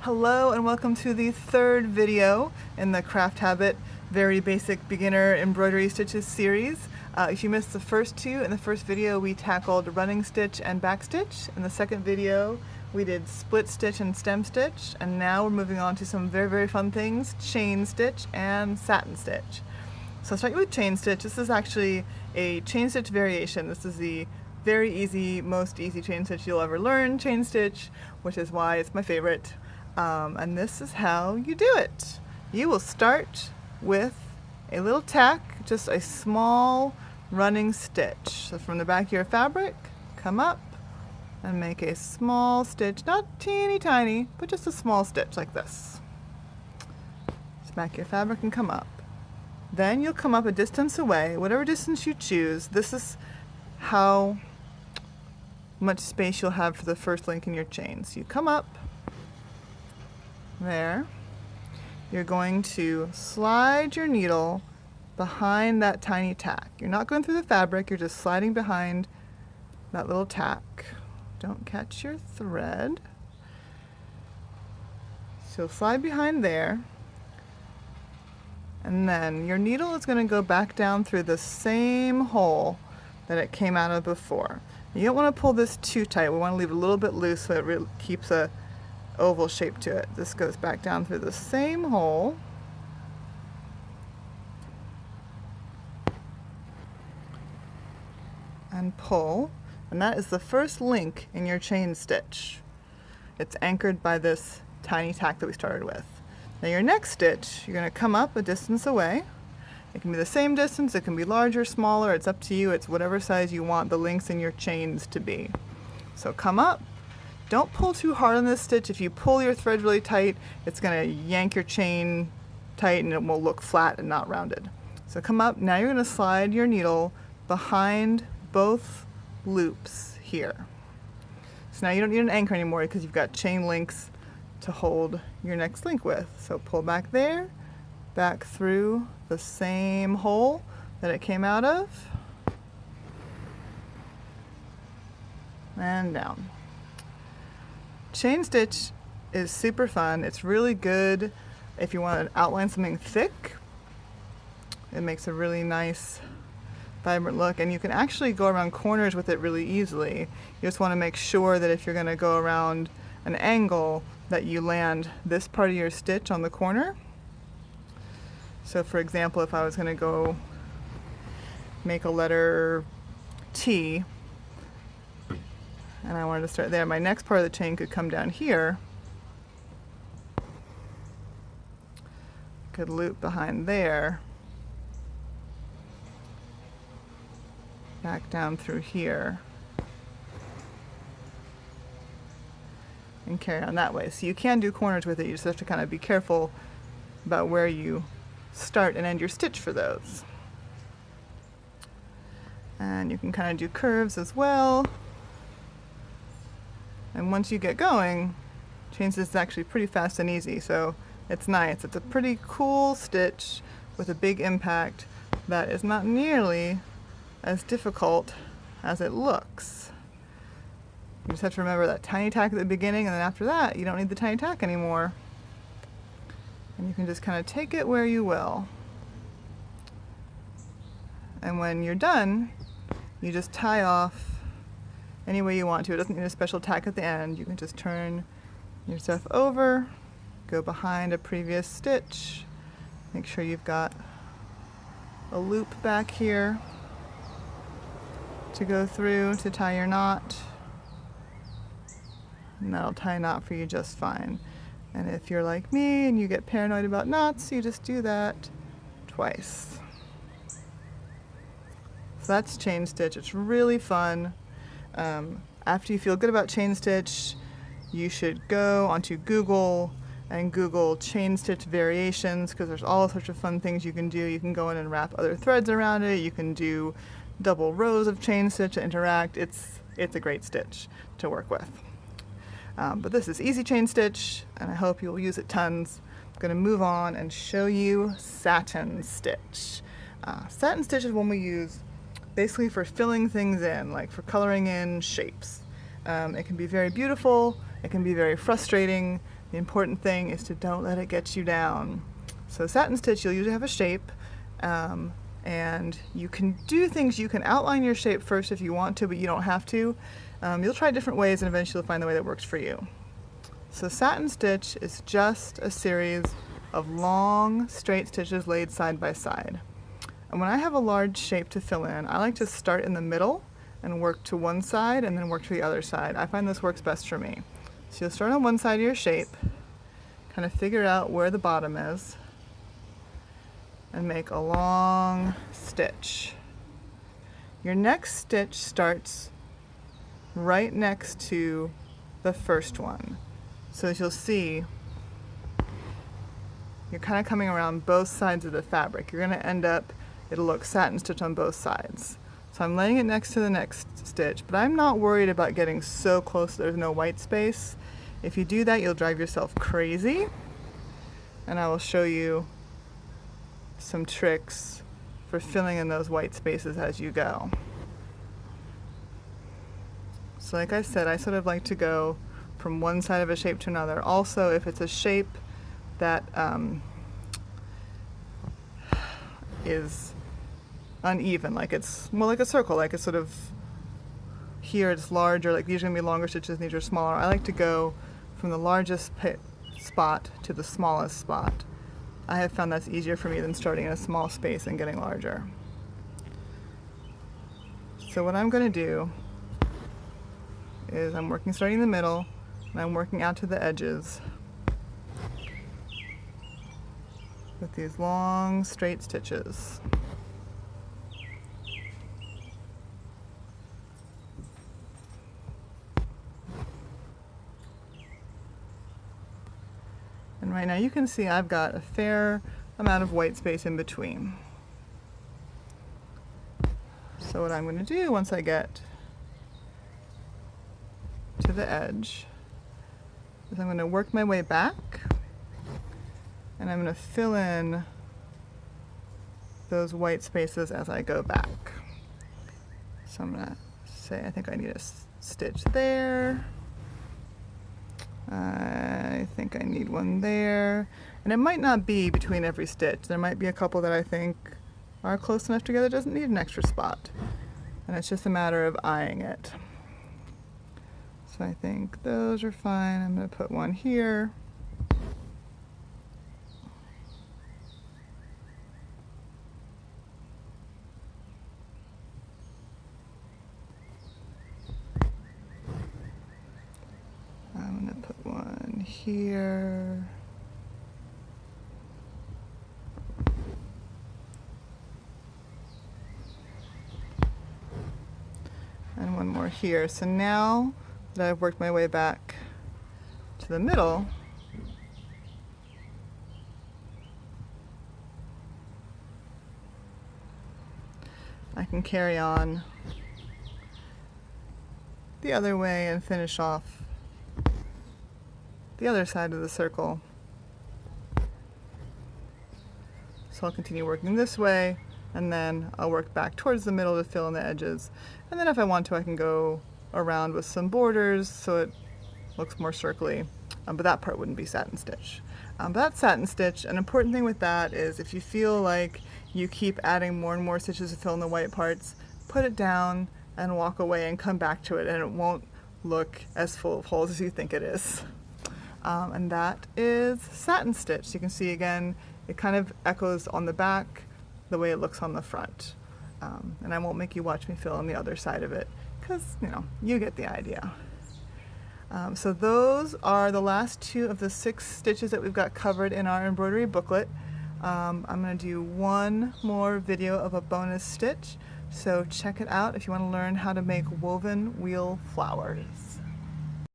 Hello and welcome to the third video in the Craft Habit Very Basic Beginner Embroidery Stitches series. If you missed the first two, in the first video we tackled running stitch and back stitch. In the second video we did split stitch and stem stitch, and now we're moving on to some very fun things, chain stitch and satin stitch. So I'll start you with chain stitch. This is actually a chain stitch variation. This is the very easy, most easy chain stitch you'll ever learn, chain stitch, which is why it's my favorite. And this is how you do it. You will start with a little tack, just a small running stitch. So from the back of your fabric, come up and make a small stitch, not teeny tiny, but just a small stitch like this. Just back your fabric and come up. Then you'll come up a distance away, whatever distance you choose. This is how much space you'll have for the first link in your chain. So you come up there. You're going to slide your needle behind that tiny tack. You're not going through the fabric, you're just sliding behind that little tack. Don't catch your thread. So slide behind there, and then your needle is going to go back down through the same hole that it came out of before. You don't want to pull this too tight. We want to leave it a little bit loose so it keeps a oval shape to it. This goes back down through the same hole. And pull. And that is the first link in your chain stitch. It's anchored by this tiny tack that we started with. Now your next stitch, you're going to come up a distance away. It can be the same distance, it can be larger, smaller, it's up to you. It's whatever size you want the links in your chains to be. So come up. Don't pull too hard on this stitch. If you pull your thread really tight, it's going to yank your chain tight and it will look flat and not rounded. So come up. Now you're going to slide your needle behind both loops here. So now you don't need an anchor anymore because you've got chain links to hold your next link with. So pull back there, back through the same hole that it came out of, and down. Chain stitch is super fun. It's really good if you want to outline something thick. It makes a really nice, vibrant look, and you can actually go around corners with it really easily. You just want to make sure that if you're going to go around an angle that you land this part of your stitch on the corner. So for example, if I was going to go make a letter T, and I wanted to start there, my next part of the chain could come down here, could loop behind there, back down through here, and carry on that way. So you can do corners with it, you just have to kind of be careful about where you start and end your stitch for those. And you can kind of do curves as well. And once you get going, chain stitch is actually pretty fast and easy, so it's nice. It's a pretty cool stitch with a big impact that is not nearly as difficult as it looks. You just have to remember that tiny tack at the beginning, and then after that, you don't need the tiny tack anymore. And you can just kind of take it where you will. And when you're done, you just tie off any way you want to. It doesn't need a special tack at the end. You can just turn your stuff over, go behind a previous stitch, make sure you've got a loop back here to go through to tie your knot, and that'll tie a knot for you just fine. And if you're like me and you get paranoid about knots, you just do that twice. So that's chain stitch. It's really fun. After you feel good about chain stitch, you should go onto Google and Google chain stitch variations, because there's all sorts of fun things you can do. You can go in and wrap other threads around it. You can do double rows of chain stitch to interact. It's a great stitch to work with. But this is easy chain stitch, and I hope you'll use it tons. I'm going to move on and show you satin stitch. Satin stitch is one we use basically for filling things in, like for coloring in shapes. It can be very beautiful, it can be very frustrating, The important thing is to don't let it get you down. So satin stitch, you'll usually have a shape, and you can do things. You can outline your shape first if you want to, but you don't have to. You'll try different ways and eventually you'll find the way that works for you. So satin stitch is just a series of long straight stitches laid side by side. And when I have a large shape to fill in, I like to start in the middle and work to one side and then work to the other side. I find this works best for me. So you'll start on one side of your shape, kind of figure out where the bottom is, and make a long stitch. Your next stitch starts right next to the first one. So as you'll see, you're kind of coming around both sides of the fabric. You're going to end up, it'll look satin stitch on both sides. So I'm laying it next to the next stitch, but I'm not worried about getting so close there's no white space. If you do that, you'll drive yourself crazy. And I will show you some tricks for filling in those white spaces as you go. So like I said, I sort of like to go from one side of a shape to another. Also, if it's a shape that is uneven, like it's more like a circle, like it's sort of here it's larger, like these are going to be longer stitches and these are smaller. I like to go from the largest spot to the smallest spot. I have found that's easier for me than starting in a small space and getting larger. So what I'm going to do is I'm working starting in the middle and I'm working out to the edges with these long straight stitches. And right now you can see I've got a fair amount of white space in between. So what I'm going to do once I get to the edge is I'm going to work my way back and I'm going to fill in those white spaces as I go back. So I'm going to say I think I need a stitch there. I think I need one there, and it might not be between every stitch. There might be a couple that I think are close enough together, doesn't need an extra spot, and it's just a matter of eyeing it. So I think those are fine. I'm going to put one here. I'm going to put one here. And one more here. So now that I've worked my way back to the middle, I can carry on the other way and finish off the other side of the circle. So I'll continue working this way, and then I'll work back towards the middle to fill in the edges. And then if I want to, I can go around with some borders so it looks more circly, but that part wouldn't be satin stitch. But that's satin stitch. An important thing with that is if you feel like you keep adding more and more stitches to fill in the white parts, put it down and walk away and come back to it, and it won't look as full of holes as you think it is. And that is satin stitch. You can see again, it kind of echoes on the back the way it looks on the front. And I won't make you watch me fill in the other side of it because, you know, you get the idea. So those are the last 2 of the 6 stitches that we've got covered in our embroidery booklet. I'm going to do one more video of a bonus stitch, so check it out if you want to learn how to make woven wheel flowers.